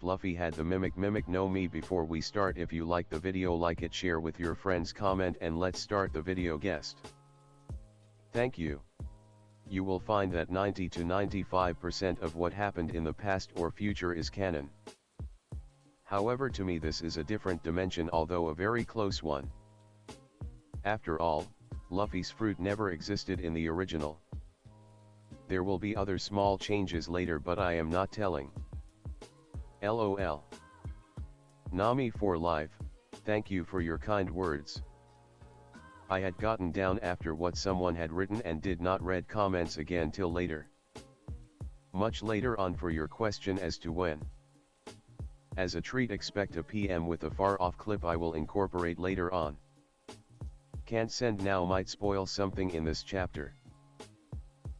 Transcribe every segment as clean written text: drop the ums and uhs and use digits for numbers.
Luffy had the mimic know me. Before we start, if you like the video, like it, share with your friends, comment, and let's start the video. Guest. Thank you. You will find that 90 to 95% of what happened in the past or future is canon. However, to me this is a different dimension, although a very close one. After all, Luffy's fruit never existed in the original. There will be other small changes later, but I am not telling. LOL. Nami for life, thank you for your kind words. I had gotten down after what someone had written and did not read comments again till later. Much later on for your question as to when. As a treat, expect a PM with a far off clip I will incorporate later on. Can't send now, might spoil something in this chapter.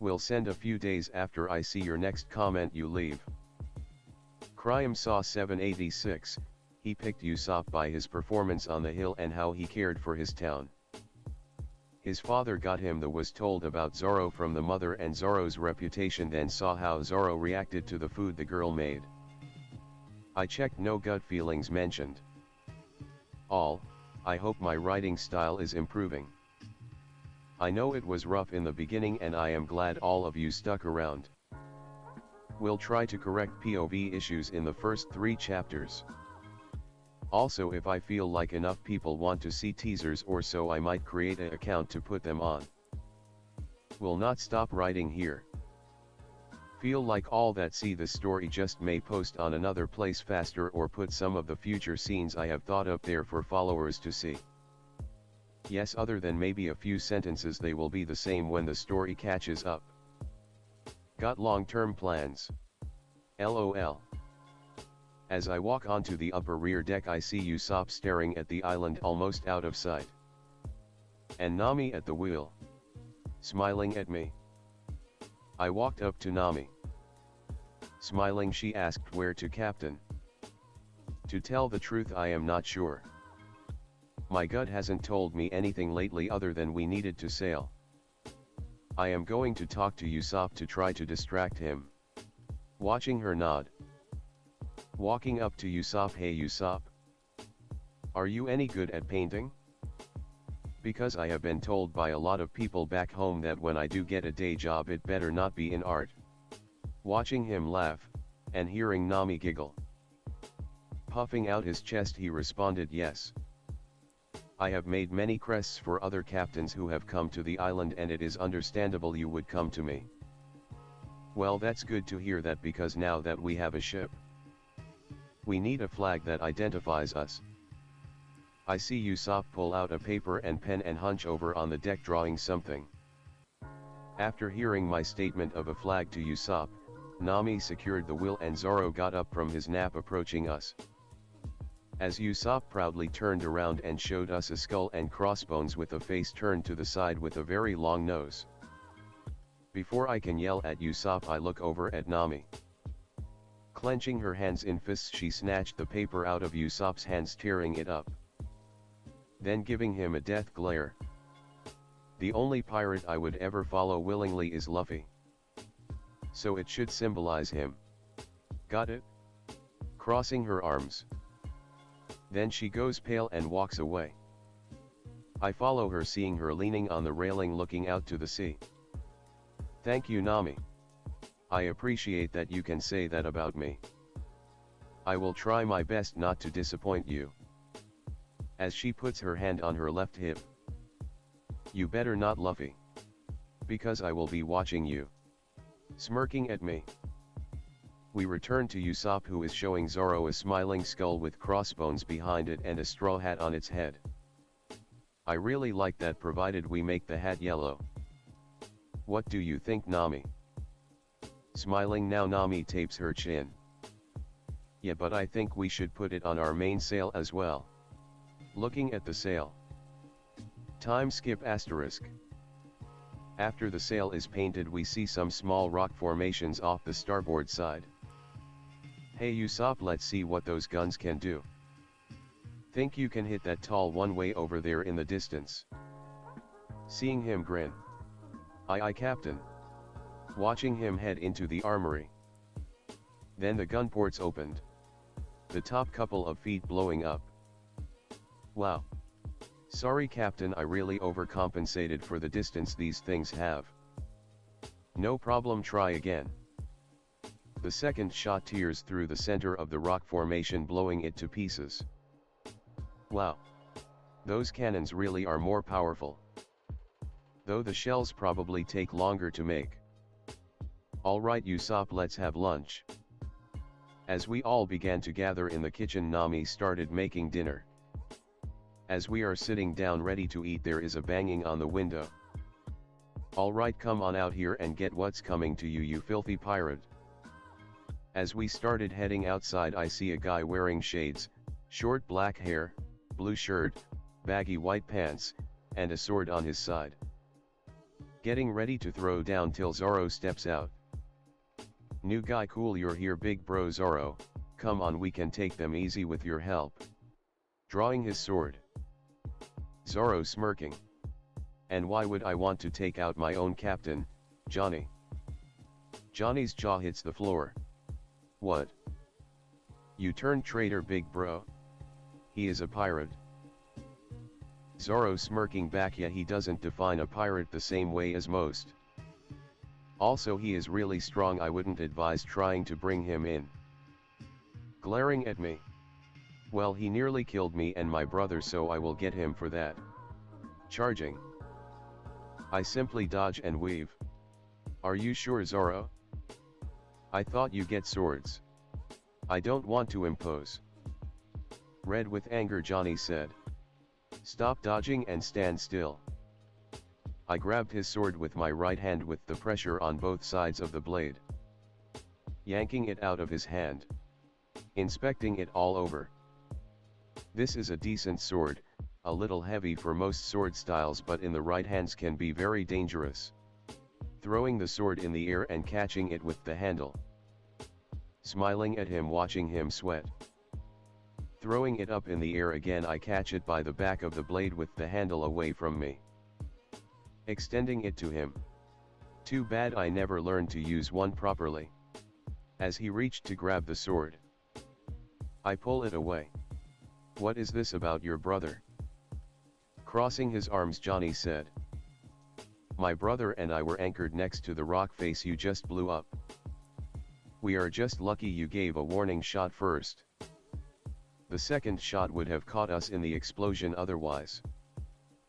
Will send a few days after I see your next comment you leave. Crime Saw 786, he picked Usopp by his performance on the hill and how he cared for his town. His father got him the was told about Zoro from the mother and Zoro's reputation, then saw how Zoro reacted to the food the girl made. I checked, no gut feelings mentioned. I hope my writing style is improving. I know it was rough in the beginning and I am glad all of you stuck around. We'll try to correct POV issues in the first 3 chapters. Also, if I feel like enough people want to see teasers or so, I might create an account to put them on. Will not stop writing here. Feel like all that see the story just may post on another place faster or put some of the future scenes I have thought up there for followers to see. Yes, other than maybe a few sentences, they will be the same when the story catches up. Got long-term plans. LOL. As I walk onto the upper rear deck, I see Usopp staring at the island almost out of sight. And Nami at the wheel, smiling at me. I walked up to Nami. Smiling, she asked where to, Captain. To tell the truth, I am not sure. My gut hasn't told me anything lately other than we needed to sail. I am going to talk to Usopp to try to distract him. Watching her nod. Walking up to Usopp. Hey Usopp. Are you any good at painting? Because I have been told by a lot of people back home that when I do get a day job it better not be in art. Watching him laugh, and hearing Nami giggle. Puffing out his chest, he responded yes. I have made many crests for other captains who have come to the island and it is understandable you would come to me. Well, that's good to hear that, because now that we have a ship, we need a flag that identifies us. I see Usopp pull out a paper and pen and hunch over on the deck drawing something. After hearing my statement of a flag to Usopp, Nami secured the wheel and Zoro got up from his nap approaching us. As Usopp proudly turned around and showed us a skull and crossbones with a face turned to the side with a very long nose. Before I can yell at Usopp, I look over at Nami. Clenching her hands in fists, she snatched the paper out of Usopp's hands, tearing it up. Then giving him a death glare. The only pirate I would ever follow willingly is Luffy. So it should symbolize him. Got it? Crossing her arms. Then she goes pale and walks away. I follow her, seeing her leaning on the railing looking out to the sea. Thank you, Nami. I appreciate that you can say that about me. I will try my best not to disappoint you. As she puts her hand on her left hip. You better not, Luffy. Because I will be watching you. Smirking at me. We return to Usopp, who is showing Zoro a smiling skull with crossbones behind it and a straw hat on its head. I really like that, provided we make the hat yellow. What do you think, Nami? Smiling now, Nami tapes her chin. Yeah, but I think we should put it on our main sail as well. Looking at the sail. Time skip asterisk. After the sail is painted, we see some small rock formations off the starboard side. Hey Usopp, let's see what those guns can do. Think you can hit that tall one way over there in the distance? Seeing him grin. Aye, Captain. Watching him head into the armory. Then the gun ports opened. the top couple of feet blowing up. Wow. Sorry Captain, I really overcompensated for the distance these things have. No problem, try again. The second shot tears through the center of the rock formation, blowing it to pieces. Wow. Those cannons really are more powerful. Though the shells probably take longer to make. Alright Usopp, let's have lunch. As we all began to gather in the kitchen, Nami started making dinner. As we are sitting down ready to eat, there is a banging on the window. Alright, come on out here and get what's coming to you, you filthy pirate. As we started heading outside, I see a guy wearing shades, short black hair, blue shirt, baggy white pants, and a sword on his side. Getting ready to throw down till Zoro steps out. New guy, cool, you're here big bro. Zoro, come on, we can take them easy with your help. Drawing his sword. Zoro smirking. And why would I want to take out my own captain, Johnny? Johnny's jaw hits the floor. What? You turned traitor big bro? He is a pirate. Zoro smirking back, yet he doesn't define a pirate the same way as most. Also, he is really strong, I wouldn't advise trying to bring him in. Glaring at me. Well, he nearly killed me and my brother, so I will get him for that. Charging. I simply dodge and weave. Are you sure, Zoro? I thought you get swords. I don't want to impose. Red with anger, Johnny said. Stop dodging and stand still. I grabbed his sword with my right hand with the pressure on both sides of the blade. Yanking it out of his hand. Inspecting it all over. This is a decent sword, a little heavy for most sword styles, but in the right hands can be very dangerous. Throwing the sword in the air and catching it with the handle. Smiling at him, watching him sweat. Throwing it up in the air again, I catch it by the back of the blade with the handle away from me. Extending it to him. Too bad I never learned to use one properly. As he reached to grab the sword, I pull it away. What is this about your brother? Crossing his arms, Johnny said. My brother and I were anchored next to the rock face you just blew up. We are just lucky you gave a warning shot first. The second shot would have caught us in the explosion otherwise.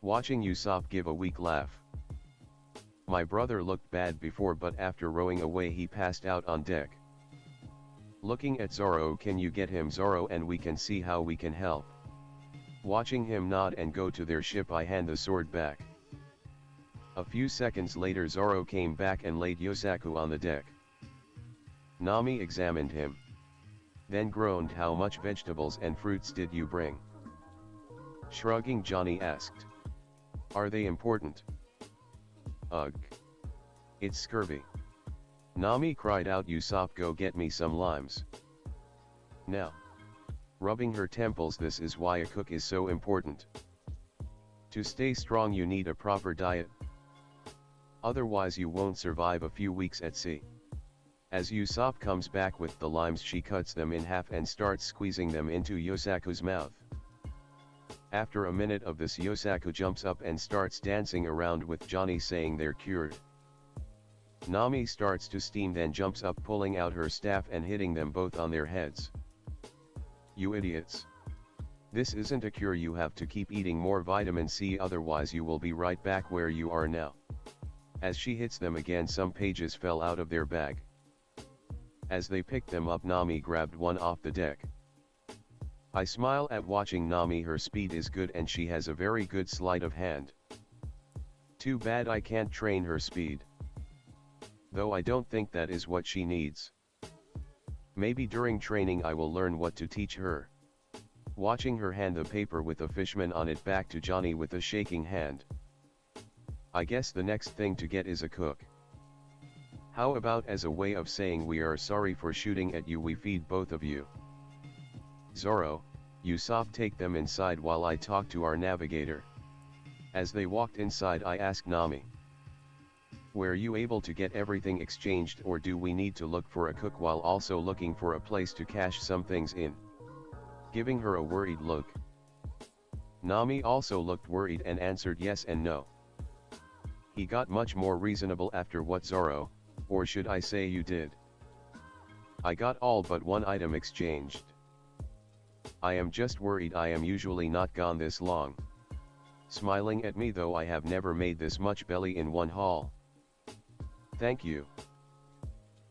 Watching Usopp give a weak laugh. My brother looked bad before, but after rowing away he passed out on deck. Looking at Zoro, can you get him, Zoro, and we can see how we can help. Watching him nod and go to their ship, I hand the sword back. A few seconds later Zoro came back and laid Yosaku on the deck. Nami examined him. Then groaned, how much vegetables and fruits did you bring? Shrugging, Johnny asked. Are they important? Ugh. It's scurvy. Nami cried out, Usopp, go get me some limes. Now. Rubbing her temples, this is why a cook is so important. To stay strong you need a proper diet. Otherwise you won't survive a few weeks at sea. As Usopp comes back with the limes, she cuts them in half and starts squeezing them into Yosaku's mouth. After a minute of this, Yosaku jumps up and starts dancing around with Johnny, saying they're cured. Nami starts to steam, then jumps up, pulling out her staff and hitting them both on their heads. You idiots. This isn't a cure, you have to keep eating more vitamin C, otherwise you will be right back where you are now. As she hits them again, some pages fell out of their bag. As they picked them up, Nami grabbed one off the deck. I smile at watching Nami, her speed is good and she has a very good sleight of hand. Too bad I can't train her speed. Though I don't think that is what she needs. Maybe during training I will learn what to teach her. Watching her hand the paper with a fishman on it back to Johnny with a shaking hand. I guess the next thing to get is a cook. How about as a way of saying we are sorry for shooting at you, we feed both of you. Zoro, Usopp, take them inside while I talk to our navigator. As they walked inside, I asked Nami. Were you able to get everything exchanged, or do we need to look for a cook while also looking for a place to cache some things in? giving her a worried look. Nami also looked worried and answered yes and no. He got much more reasonable after what Zoro, or should I say you did. I got all but one item exchanged. I am just worried I am usually not gone this long. Smiling at me though I have never made this much belly in one haul. Thank you.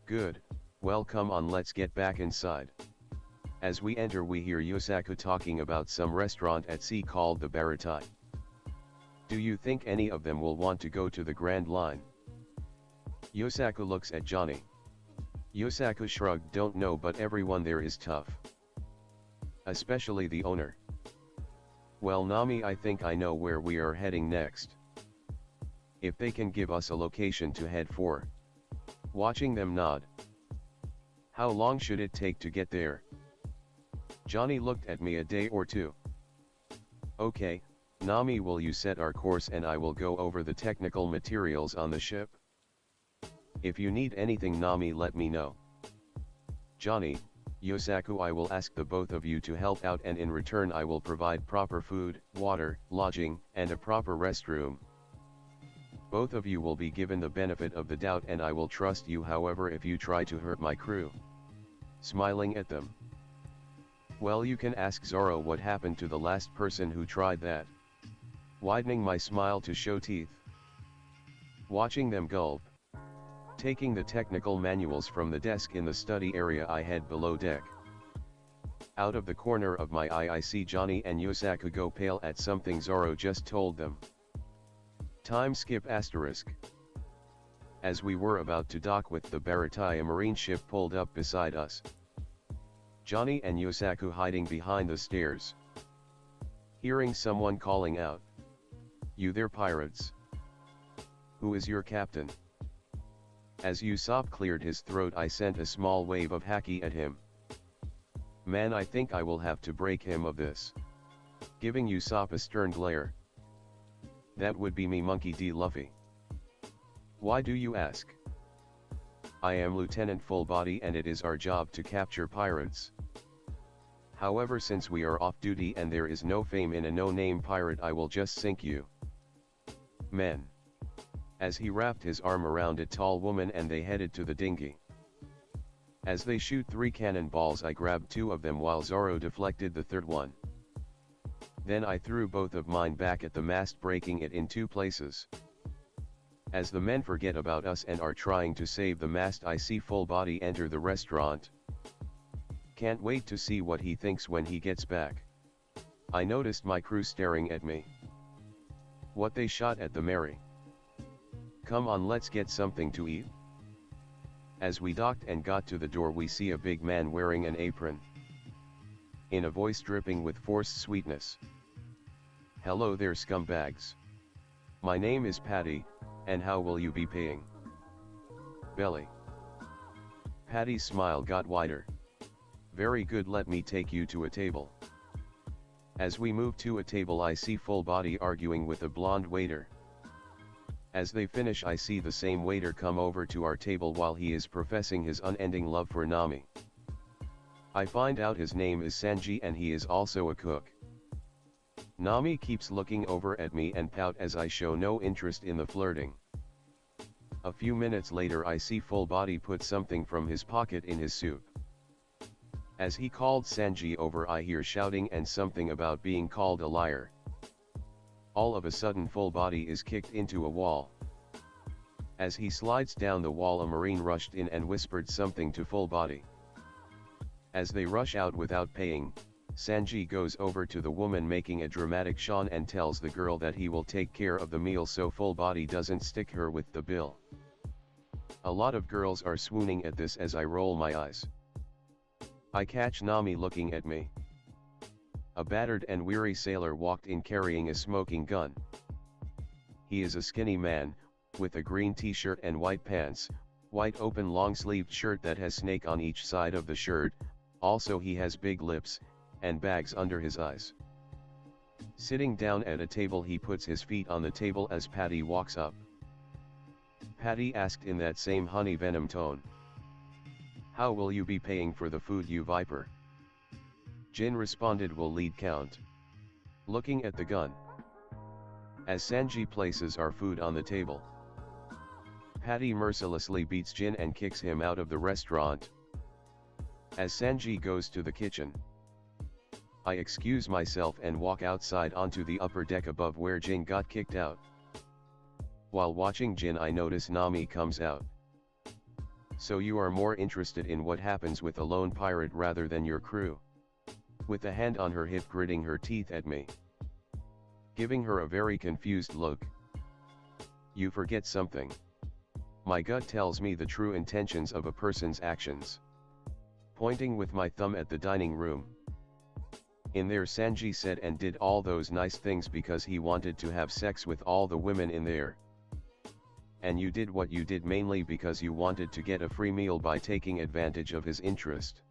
Good, well come on let's get back inside. As we enter we hear Yosaku talking about some restaurant at sea called the Baratai. Do you think any of them will want to go to the Grand Line? Yosaku looks at Johnny. Yosaku shrugged, don't know but everyone there is tough. Especially the owner. Well Nami, I think I know where we are heading next. If they can give us a location to head for. Watching them nod. How long should it take to get there? Johnny looked at me, a day or two. Okay, Nami, will you set our course and I will go over the technical materials on the ship? If you need anything Nami, let me know. Johnny, Yosaku, I will ask the both of you to help out and in return I will provide proper food, water, lodging, and a proper restroom. Both of you will be given the benefit of the doubt and I will trust you, however if you try to hurt my crew. Smiling at them. Well, you can ask Zoro what happened to the last person who tried that. Widening my smile to show teeth. Watching them gulp. Taking the technical manuals from the desk in the study area, I head below deck. Out of the corner of my eye I see Johnny and Yosaku go pale at something Zoro just told them. Time skip asterisk. As we were about to dock with the Baratai, a marine ship pulled up beside us. Johnny and Yosaku hiding behind the stairs. Hearing someone calling out. You there, pirates? Who is your captain? As Usopp cleared his throat I sent a small wave of haki at him. Man, I think I will have to break him of this. Giving Usopp a stern glare. That would be me, Monkey D. Luffy. Why do you ask? I am Lieutenant Full Body and it is our job to capture pirates. However, since we are off duty and there is no fame in a no-name pirate, I will just sink you. Men. As he wrapped his arm around a tall woman and they headed to the dinghy. As they shoot 3 cannonballs I grabbed 2 of them while Zoro deflected the third one. Then I threw both of mine back at the mast, breaking it in 2 places. As the men forget about us and are trying to save the mast, I see Full Body enter the restaurant. Can't wait to see what he thinks when he gets back. I noticed my crew staring at me. What, they shot at the Mary? Come on, let's get something to eat. As we docked and got to the door we see a big man wearing an apron. In a voice dripping with forced sweetness. Hello there, scumbags. My name is Patty, and how will you be paying? Belly. Patty's smile got wider. Very good, let me take you to a table. As we move to a table I see Full Body arguing with a blonde waiter. As they finish I see the same waiter come over to our table while he is professing his unending love for Nami. I find out his name is Sanji and he is also a cook. Nami keeps looking over at me and pout as I show no interest in the flirting. A few minutes later I see Full Body put something from his pocket in his soup. As he called Sanji over I hear shouting and something about being called a liar. All of a sudden Full Body is kicked into a wall. As he slides down the wall a marine rushed in and whispered something to Full Body. As they rush out without paying, Sanji goes over to the woman making a dramatic shine and tells the girl that he will take care of the meal so Full Body doesn't stick her with the bill. A lot of girls are swooning at this as I roll my eyes. I catch Nami looking at me. A battered and weary sailor walked in carrying a smoking gun. He is a skinny man, with a green t-shirt and white pants, white open long-sleeved shirt that has snake on each side of the shirt, also he has big lips, and bags under his eyes. Sitting down at a table he puts his feet on the table as Patty walks up. Patty asked in that same honey venom tone. How will you be paying for the food, you viper? Jin responded, will lead count. Looking at the gun. As Sanji places our food on the table, Patty mercilessly beats Jin and kicks him out of the restaurant. As Sanji goes to the kitchen, I excuse myself and walk outside onto the upper deck above where Jin got kicked out. While watching Jin, I notice Nami comes out. So you are more interested in what happens with a lone pirate rather than your crew? With a hand on her hip, gritting her teeth at me, giving her a very confused look. You forget something. My gut tells me the true intentions of a person's actions. Pointing with my thumb at the dining room. In there, Sanji said and did all those nice things because he wanted to have sex with all the women in there. And you did what you did mainly because you wanted to get a free meal by taking advantage of his interest.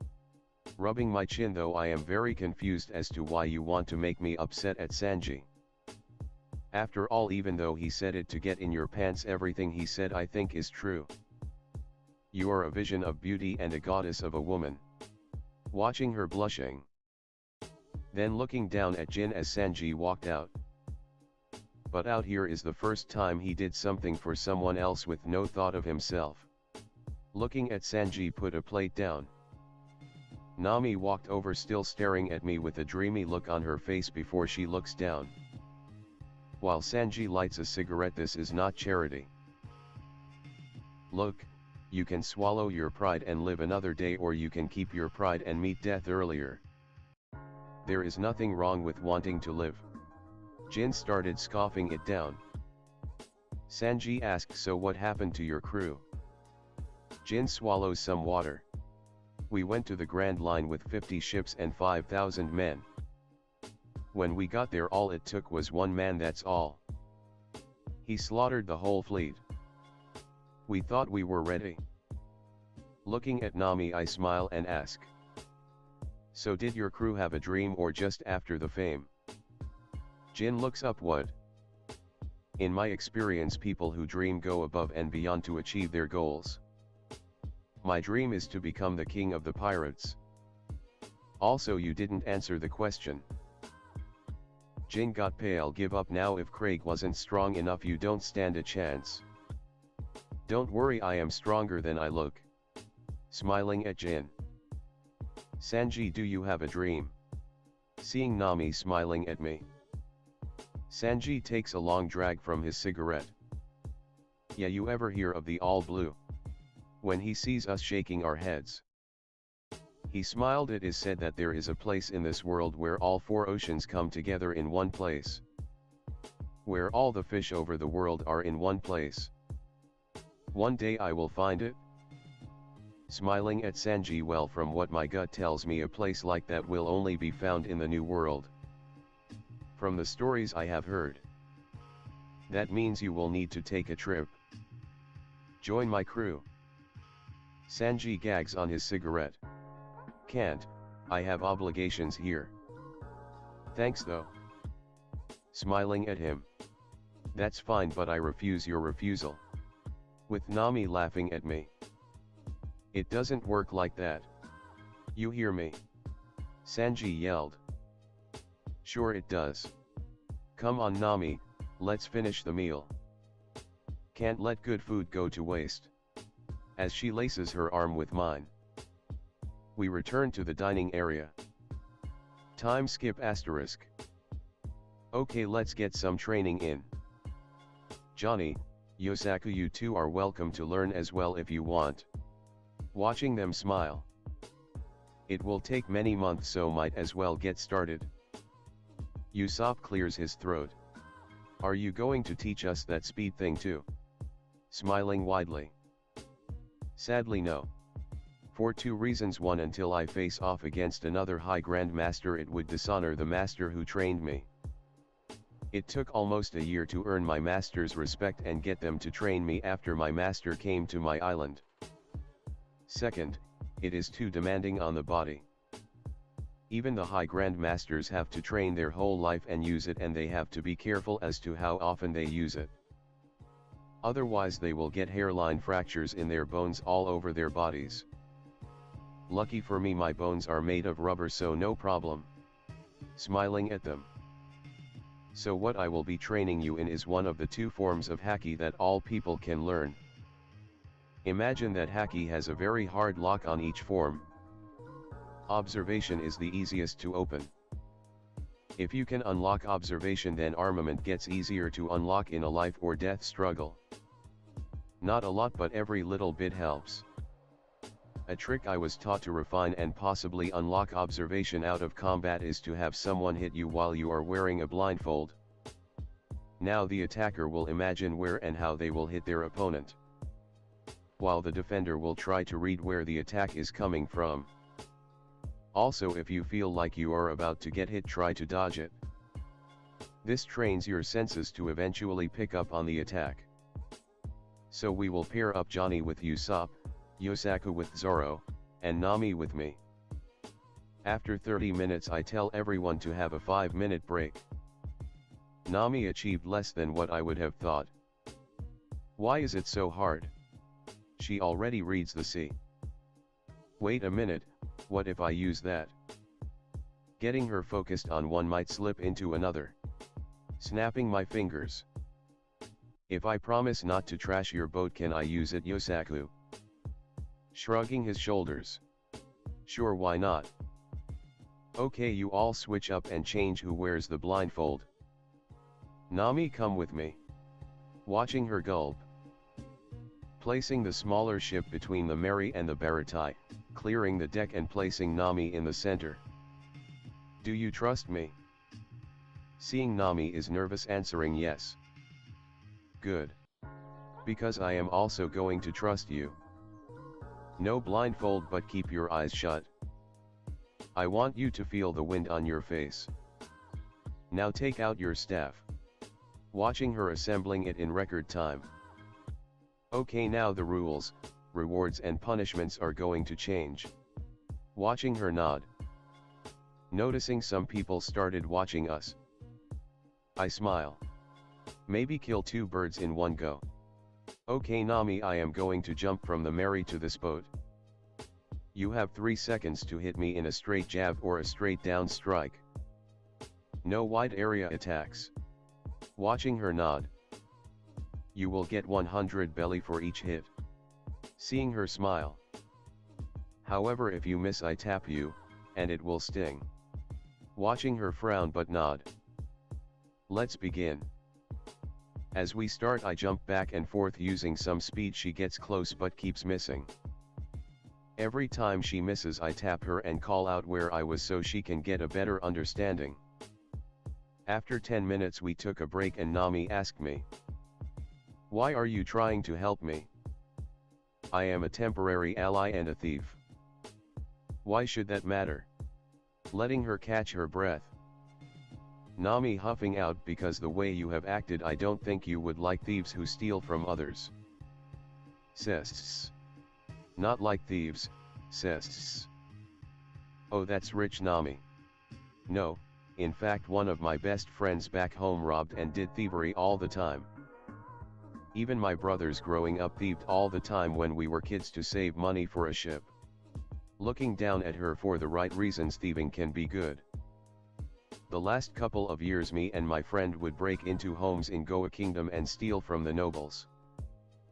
Rubbing my chin, though I am very confused as to why you want to make me upset at Sanji. After all, even though he said it to get in your pants, everything he said I think is true. You are a vision of beauty and a goddess of a woman. Watching her blushing. Then looking down at Jin as Sanji walked out. But out here is the first time he did something for someone else with no thought of himself. Looking at Sanji put a plate down. Nami walked over, still staring at me with a dreamy look on her face before she looks down. While Sanji lights a cigarette. This is not charity. Look, you can swallow your pride and live another day, or you can keep your pride and meet death earlier. There is nothing wrong with wanting to live. Jin started scoffing it down. Sanji asked, so what happened to your crew? Jin swallows some water. We went to the Grand Line with 50 ships and 5,000 men. When we got there, all it took was one man, that's all. He slaughtered the whole fleet. We thought we were ready. Looking at Nami, I smile and ask, so did your crew have a dream or just after the fame? Jin looks up. What? In my experience, people who dream go above and beyond to achieve their goals. My dream is to become the king of the pirates. Also, you didn't answer the question. Jin got pale. Give up now. If Craig wasn't strong enough, you don't stand a chance. Don't worry, I am stronger than I look. Smiling at Jin. Sanji, do you have a dream? Seeing Nami smiling at me, Sanji takes a long drag from his cigarette. Yeah, you ever hear of the All Blue? When he sees us shaking our heads, he smiled. It is said that there is a place in this world where all 4 oceans come together in one place. Where all the fish over the world are in one place. One day I will find it. Smiling at Sanji, well, from what my gut tells me, a place like that will only be found in the New World. From the stories I have heard. That means you will need to take a trip. Join my crew. Sanji gags on his cigarette. Can't, I have obligations here. Thanks though. Smiling at him. That's fine, but I refuse your refusal. With Nami laughing at me. It doesn't work like that. You hear me? Sanji yelled. Sure it does. Come on Nami, let's finish the meal. Can't let good food go to waste. As she laces her arm with mine. We return to the dining area. Time skip asterisk. Okay, let's get some training in. Johnny, Yosaku, you two are welcome to learn as well if you want. Watching them smile. It will take many months, so might as well get started. Usopp clears his throat. Are you going to teach us that speed thing too? Smiling widely. Sadly no. For 2 reasons. 1, until I face off against another High Grand Master, it would dishonor the master who trained me. It took almost a year to earn my master's respect and get them to train me after my master came to my island. Second, it is too demanding on the body. Even the High Grand Masters have to train their whole life and use it, and they have to be careful as to how often they use it. Otherwise they will get hairline fractures in their bones all over their bodies. Lucky for me my bones are made of rubber so no problem. Smiling at them. So what I will be training you in is one of the two forms of haki that all people can learn. Imagine that haki has a very hard lock on each form. Observation is the easiest to open. If you can unlock observation, then armament gets easier to unlock in a life or death struggle. Not a lot, but every little bit helps. A trick I was taught to refine and possibly unlock observation out of combat is to have someone hit you while you are wearing a blindfold. Now the attacker will imagine where and how they will hit their opponent, while the defender will try to read where the attack is coming from. Also, if you feel like you are about to get hit, try to dodge it. This trains your senses to eventually pick up on the attack. So we will pair up Johnny with Usopp, Yosaku with Zoro, and Nami with me. After 30 minutes I tell everyone to have a 5-minute break. Nami achieved less than what I would have thought. Why is it so hard? She already reads the sea. Wait a minute, what if I use that? Getting her focused on one might slip into another. Snapping my fingers. If I promise not to trash your boat, can I use it, Yosaku? Shrugging his shoulders. Sure, why not? Okay, you all switch up and change who wears the blindfold. Nami, come with me. Watching her gulp. Placing the smaller ship between the Mary and the Baratai, clearing the deck and placing Nami in the center. Do you trust me? Seeing Nami is nervous, answering yes. Good. Because I am also going to trust you. No blindfold, but keep your eyes shut. I want you to feel the wind on your face. Now take out your staff. Watching her assembling it in record time. Okay, now the rules, rewards and punishments are going to change. Watching her nod. Noticing some people started watching us. I smile. Maybe kill 2 birds in one go. Okay Nami, I am going to jump from the Mary to this boat. You have 3 seconds to hit me in a straight jab or a straight down strike. No wide area attacks. Watching her nod. You will get 100 belly for each hit. Seeing her smile. However, if you miss I tap you, and it will sting. Watching her frown but nod. Let's begin. As we start I jump back and forth using some speed. She gets close but keeps missing. Every time she misses I tap her and call out where I was so she can get a better understanding. After 10 minutes we took a break and Nami asked me, "Why are you trying to help me? I am a temporary ally and a thief." Why should that matter? Letting her catch her breath. Nami huffing out, because the way you have acted I don't think you would like thieves who steal from others. Cysts. Not like thieves, cysts. Oh, that's rich Nami. No, in fact one of my best friends back home robbed and did thievery all the time. Even my brothers growing up thieved all the time when we were kids to save money for a ship. Looking down at her, for the right reasons thieving can be good. The last couple of years me and my friend would break into homes in Goa Kingdom and steal from the nobles.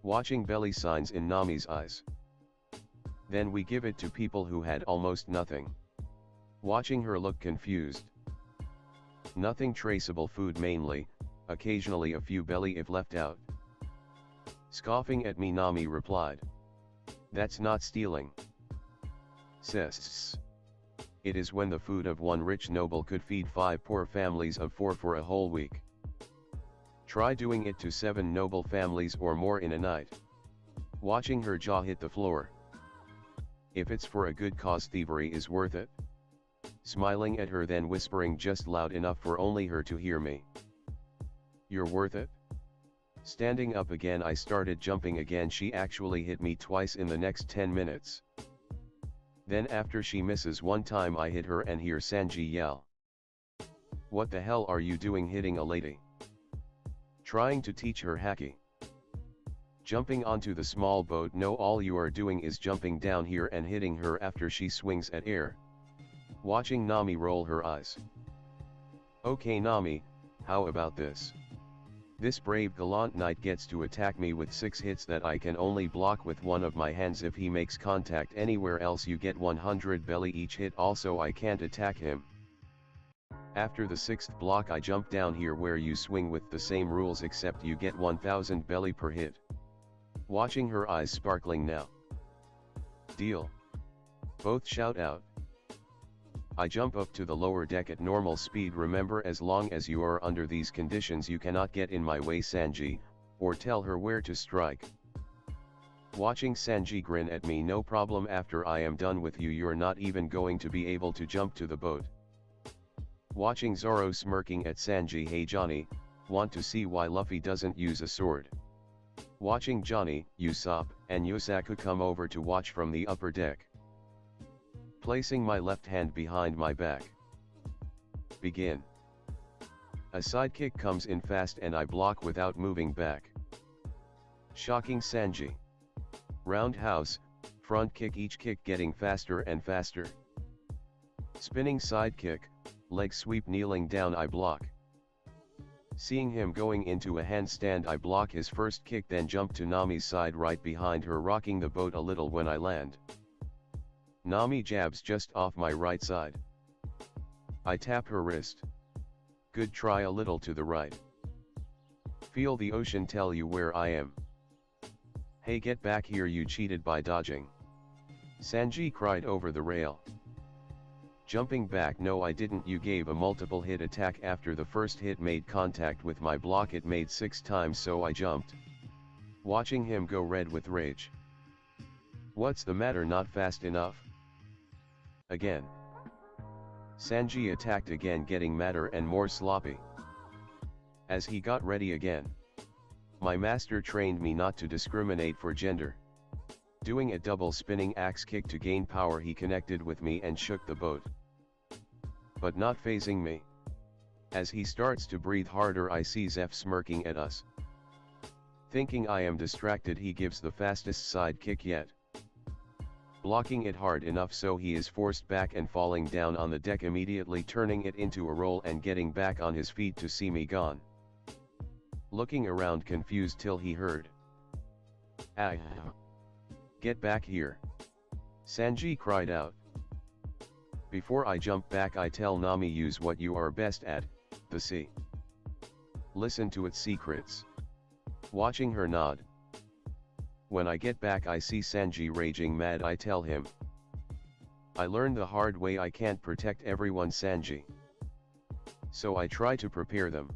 Watching belly signs in Nami's eyes. Then we give it to people who had almost nothing. Watching her look confused. Nothing traceable food mainly, occasionally a few belly if left out. Scoffing at me Nami replied, "That's not stealing." Cysts. It is when the food of one rich noble could feed 5 poor families of 4 for a whole week. Try doing it to 7 noble families or more in a night. Watching her jaw hit the floor. If it's for a good cause, thievery is worth it. Smiling at her, then whispering just loud enough for only her to hear me. "You're worth it?" Standing up again I started jumping again. She actually hit me twice in the next 10 minutes. Then after she misses one time I hit her and hear Sanji yell, "What the hell are you doing hitting a lady?" Trying to teach her haki. Jumping onto the small boat. No, all you are doing is jumping down here and hitting her after she swings at air. Watching Nami roll her eyes. Okay Nami, how about this? This brave gallant knight gets to attack me with 6 hits that I can only block with one of my hands. If he makes contact anywhere else you get 100 belly each hit. Also I can't attack him. After the 6th block I jump down here where you swing with the same rules except you get 1000 belly per hit. Watching her eyes sparkling now. Deal. Both shout out. I jump up to the lower deck at normal speed. Remember, as long as you are under these conditions you cannot get in my way Sanji, or tell her where to strike. Watching Sanji grin at me. No problem, after I am done with you you're not even going to be able to jump to the boat. Watching Zoro smirking at Sanji. Hey Johnny, want to see why Luffy doesn't use a sword? Watching Johnny, Usopp, and Yosaku come over to watch from the upper deck. Placing my left hand behind my back. Begin. A sidekick comes in fast and I block without moving back. Shocking Sanji. Roundhouse, front kick, each kick getting faster and faster. Spinning sidekick, leg sweep, kneeling down I block. Seeing him going into a handstand I block his first kick, then jump to Nami's side right behind her, rocking the boat a little when I land. Nami jabs just off my right side. I tap her wrist. Good try, a little to the right. Feel the ocean tell you where I am. Hey, get back here, you cheated by dodging. Sanji cried over the rail. Jumping back. No I didn't, you gave a multiple hit attack. After the first hit made contact with my block it made 6 times, so I jumped. Watching him go red with rage. What's the matter, not fast enough? Again. Sanji attacked again, getting madder and more sloppy. As he got ready again. My master trained me not to discriminate for gender. Doing a double spinning axe kick to gain power he connected with me and shook the boat. But not phasing me. As he starts to breathe harder I see Zeph smirking at us. Thinking I am distracted he gives the fastest side kick yet. Blocking it hard enough so he is forced back and falling down on the deck, immediately turning it into a roll and getting back on his feet to see me gone. Looking around confused till he heard. "Ah! Get back here!" Sanji cried out. Before I jump back I tell Nami, use what you are best at, the sea. Listen to its secrets. Watching her nod. When I get back I see Sanji raging mad. I tell him. I learned the hard way I can't protect everyone, Sanji. So I try to prepare them.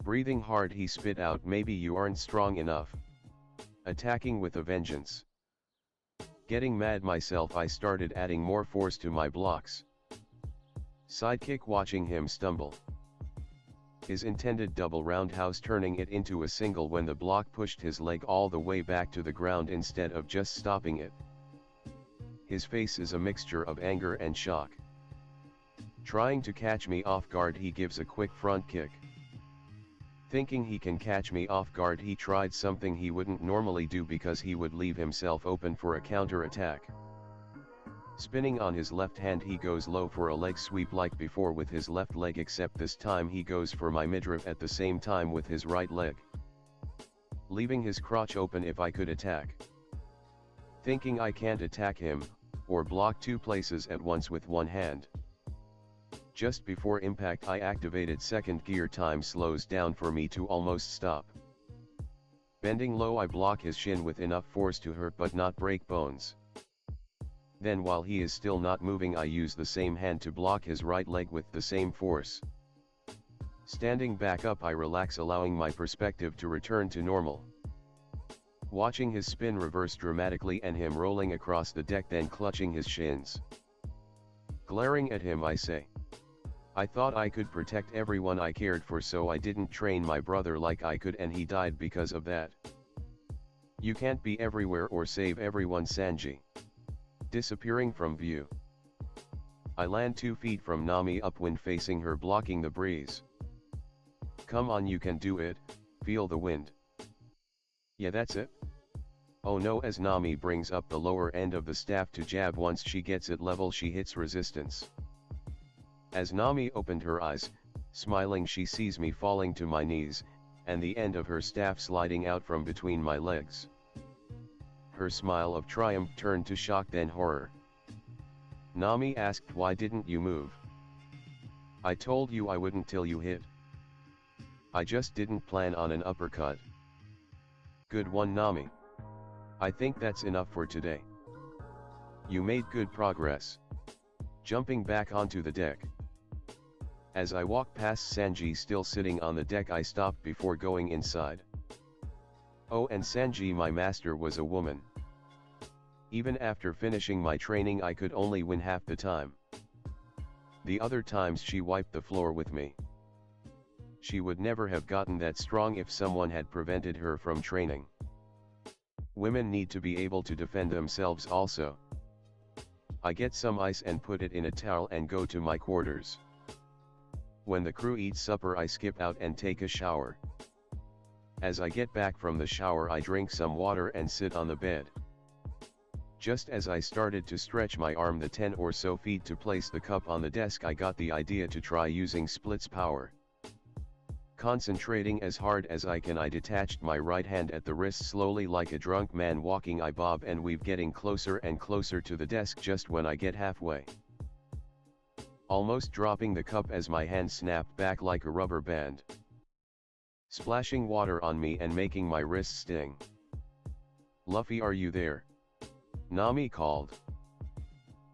Breathing hard he spit out, maybe you aren't strong enough. Attacking with a vengeance. Getting mad myself I started adding more force to my blocks. Sidekick watching him stumble. His intended double roundhouse turning it into a single when the block pushed his leg all the way back to the ground instead of just stopping it. His face is a mixture of anger and shock. Trying to catch me off guard he gives a quick front kick. Thinking he can catch me off guard he tried something he wouldn't normally do because he would leave himself open for a counter-attack. Spinning on his left hand he goes low for a leg sweep like before with his left leg, except this time he goes for my midriff at the same time with his right leg. Leaving his crotch open if I could attack. Thinking I can't attack him, or block 2 places at once with one hand. Just before impact I activated second gear, time slows down for me to almost stop. Bending low I block his shin with enough force to hurt but not break bones. Then while he is still not moving I use the same hand to block his right leg with the same force. Standing back up I relax, allowing my perspective to return to normal. Watching his spin reverse dramatically and him rolling across the deck, then clutching his shins. Glaring at him I say. I thought I could protect everyone I cared for, so I didn't train my brother like I could, and he died because of that. You can't be everywhere or save everyone, Sanji. Disappearing from view. I land 2 feet from Nami upwind facing her, blocking the breeze. Come on, you can do it, feel the wind. Yeah, that's it. Oh no, as Nami brings up the lower end of the staff to jab. Once she gets it level, she hits resistance. As Nami opened her eyes, smiling, she sees me falling to my knees, and the end of her staff sliding out from between my legs. Her smile of triumph turned to shock, then horror. Nami asked, "Why didn't you move?" "I told you I wouldn't till you hit. I just didn't plan on an uppercut." "Good one, Nami. I think that's enough for today. You made good progress." Jumping back onto the deck. As I walked past Sanji still sitting on the deck, I stopped before going inside. Oh, and Sanji, my master, was a woman. Even after finishing my training, I could only win half the time. The other times she wiped the floor with me. She would never have gotten that strong if someone had prevented her from training. Women need to be able to defend themselves also. I get some ice and put it in a towel and go to my quarters. When the crew eats supper, I skip out and take a shower. As I get back from the shower, I drink some water and sit on the bed. Just as I started to stretch my arm the 10 or so feet to place the cup on the desk, I got the idea to try using splits power. Concentrating as hard as I can, I detached my right hand at the wrist slowly like a drunk man walking. I bob and weave, getting closer and closer to the desk. Just when I get halfway, almost dropping the cup as my hand snapped back like a rubber band, splashing water on me and making my wrist sting. "Luffy, are you there?" Nami called.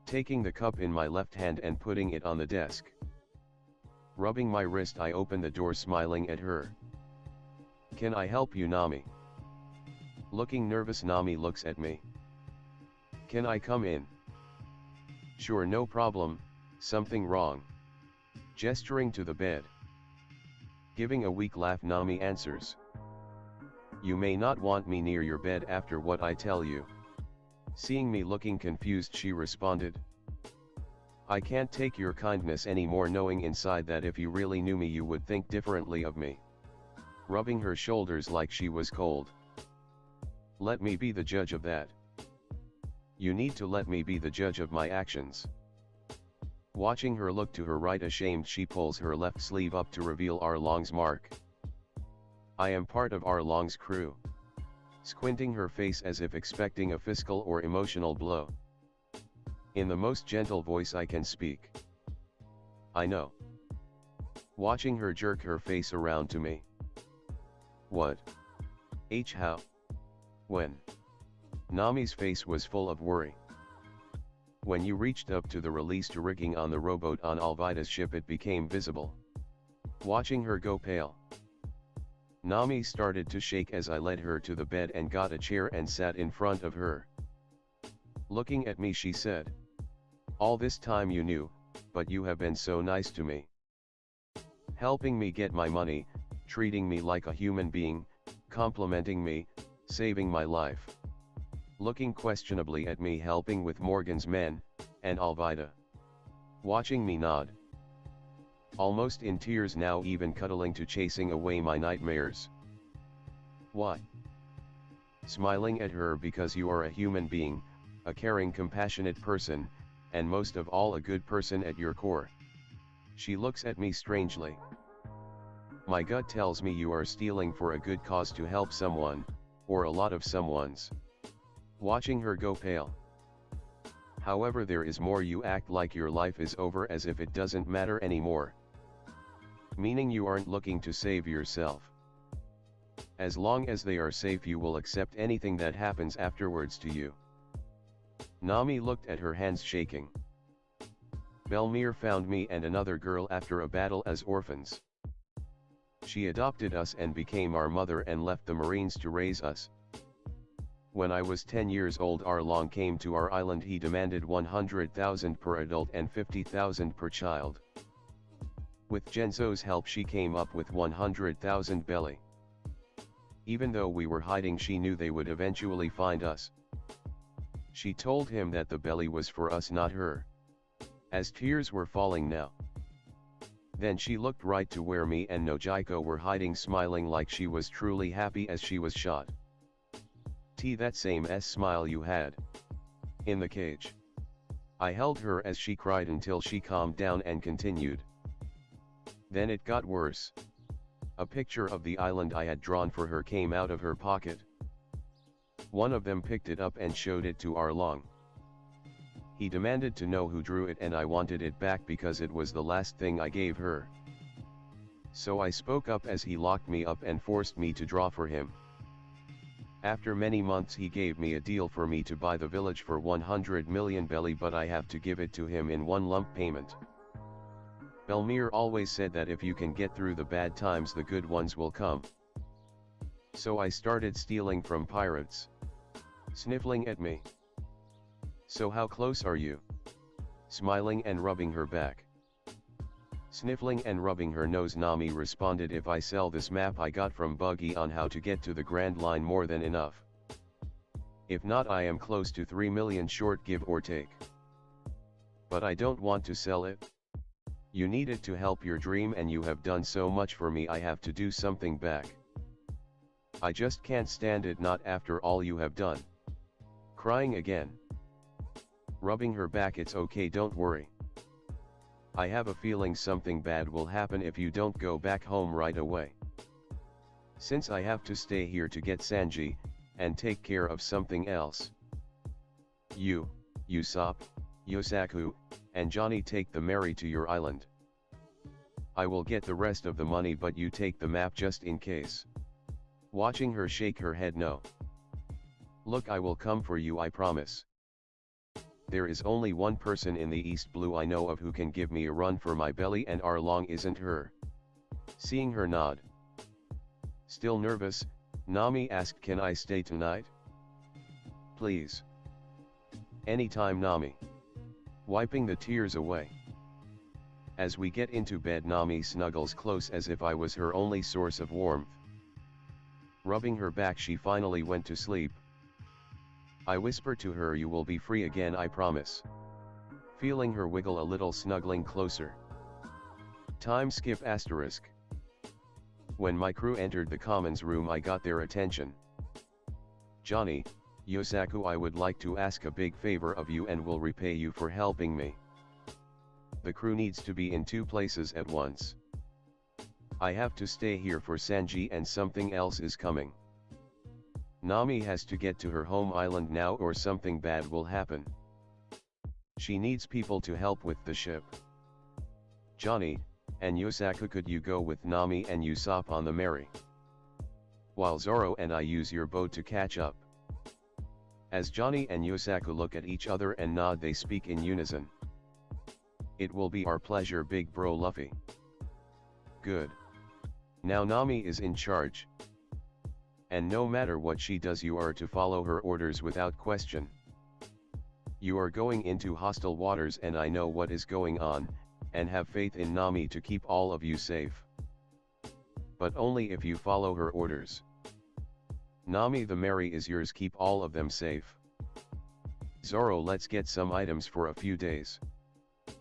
Taking the cup in my left hand and putting it on the desk. Rubbing my wrist, I open the door, smiling at her. "Can I help you, Nami?" Looking nervous, Nami looks at me. "Can I come in?" "Sure, no problem. Something wrong?" Gesturing to the bed. Giving a weak laugh, Nami answers. "You may not want me near your bed after what I tell you." Seeing me looking confused, she responded, "I can't take your kindness anymore, knowing inside that if you really knew me you would think differently of me." Rubbing her shoulders like she was cold. "Let me be the judge of that. You need to let me be the judge of my actions." Watching her look to her right, ashamed, she pulls her left sleeve up to reveal Arlong's mark. "I am part of Arlong's crew." Squinting her face as if expecting a physical or emotional blow. In the most gentle voice I can speak. "I know." Watching her jerk her face around to me. "What? How? When?" Nami's face was full of worry. "When you reached up to the released rigging on the rowboat on Alvida's ship, it became visible." Watching her go pale. Nami started to shake as I led her to the bed and got a chair and sat in front of her. Looking at me, she said, "All this time you knew, but you have been so nice to me. Helping me get my money, treating me like a human being, complimenting me, saving my life." Looking questionably at me, helping with Morgan's men, and Alvida. Watching me nod. Almost in tears now, even cuddling to chasing away my nightmares. "Why?" Smiling at her, "Because you are a human being, a caring, compassionate person, and most of all a good person at your core." She looks at me strangely. "My gut tells me you are stealing for a good cause to help someone, or a lot of someone's." Watching her go pale. "However, there is more. You act like your life is over, as if it doesn't matter anymore. Meaning you aren't looking to save yourself. As long as they are safe, you will accept anything that happens afterwards to you." Nami looked at her hands shaking. "Belmir found me and another girl after a battle as orphans. She adopted us and became our mother and left the Marines to raise us. When I was 10 years old, Arlong came to our island. He demanded 100,000 per adult and 50,000 per child. With Genzo's help, she came up with 100,000 belly. Even though we were hiding, she knew they would eventually find us. She told him that the belly was for us, not her." As tears were falling now. Then she looked right to where me and Nojiko were hiding, smiling like she was truly happy as she was shot. that same smile you had in the cage. I held her as she cried until she calmed down and continued. Then it got worse. A picture of the island I had drawn for her came out of her pocket. One of them picked it up and showed it to Arlong. He demanded to know who drew it, and I wanted it back because it was the last thing I gave her. So I spoke up as he locked me up and forced me to draw for him. After many months he gave me a deal for me to buy the village for 100 million belly, but I have to give it to him in one lump payment. Belmir always said that if you can get through the bad times, the good ones will come. So I started stealing from pirates. Sniffling at me. So how close are you? Smiling and rubbing her back. Sniffling and rubbing her nose, Nami responded, if I sell this map I got from Buggy on how to get to the Grand Line, more than enough. If not, I am close to 3 million short, give or take. But I don't want to sell it. You need it to help your dream, and you have done so much for me, I have to do something back. I just can't stand it, not after all you have done. Crying again. Rubbing her back, it's okay, don't worry. I have a feeling something bad will happen if you don't go back home right away. Since I have to stay here to get Sanji, and take care of something else. You, Usopp, Yosaku, and Johnny take the Mary to your island. I will get the rest of the money, but you take the map just in case. Watching her shake her head, no. Look, I will come for you, I promise. There is only one person in the East Blue I know of who can give me a run for my belly, and Arlong isn't her. Seeing her nod. Still nervous, Nami asked, can I stay tonight? Please. Anytime, Nami. Wiping the tears away. As we get into bed, Nami snuggles close as if I was her only source of warmth. Rubbing her back, she finally went to sleep. I whisper to her, you will be free again, I promise. Feeling her wiggle a little, snuggling closer. Time skip asterisk. When my crew entered the commons room, I got their attention. Johnny, Yosaku, I would like to ask a big favor of you and will repay you for helping me. The crew needs to be in 2 places at once. I have to stay here for Sanji, and something else is coming. Nami has to get to her home island now or something bad will happen. She needs people to help with the ship. Johnny, and Yosaku, could you go with Nami and Usopp on the Mary? While Zoro and I use your boat to catch up. As Johnny and Yosaku look at each other and nod, they speak in unison. It will be our pleasure, big bro Luffy. Good. Now Nami is in charge. And no matter what she does, you are to follow her orders without question. You are going into hostile waters, and I know what is going on, and have faith in Nami to keep all of you safe. But only if you follow her orders. Nami, the Mary is yours, keep all of them safe. Zoro, let's get some items for a few days.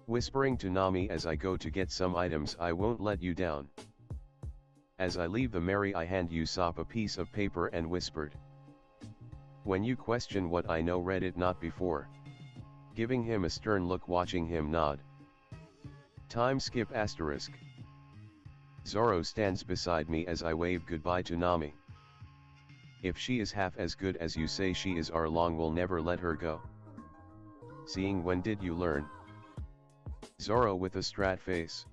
Whispering to Nami as I go to get some items, I won't let you down. As I leave the Mary, I hand Usopp a piece of paper and whispered. When you question what I know, read it not before. Giving him a stern look, watching him nod. Time skip asterisk. Zoro stands beside me as I wave goodbye to Nami. If she is half as good as you say she is, Arlong will never let her go. Seeing, when did you learn? Zoro with a strat face.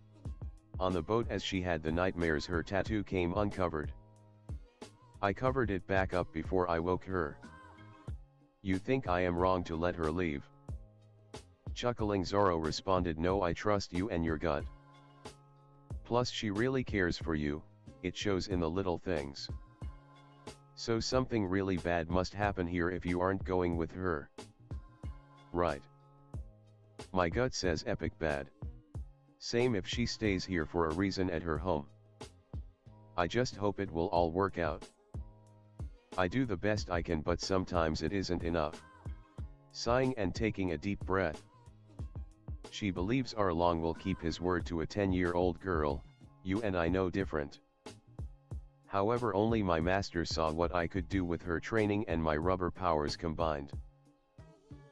On the boat as she had the nightmares, her tattoo came uncovered. I covered it back up before I woke her. You think I am wrong to let her leave? Chuckling, Zoro responded, no, I trust you and your gut. Plus she really cares for you, it shows in the little things. So something really bad must happen here if you aren't going with her. Right. My gut says epic bad. Same if she stays here for a reason at her home. I just hope it will all work out. I do the best I can, but sometimes it isn't enough. Sighing and taking a deep breath. She believes Arlong will keep his word to a 10-year-old girl, you and I know different. However, only my master saw what I could do with her training and my rubber powers combined.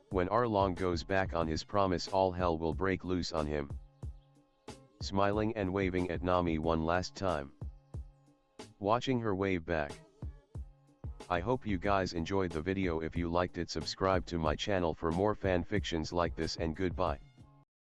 When Arlong goes back on his promise, all hell will break loose on him. Smiling and waving at Nami one last time. Watching her wave back. I hope you guys enjoyed the video. If you liked it, subscribe to my channel for more fan fictions like this, and goodbye.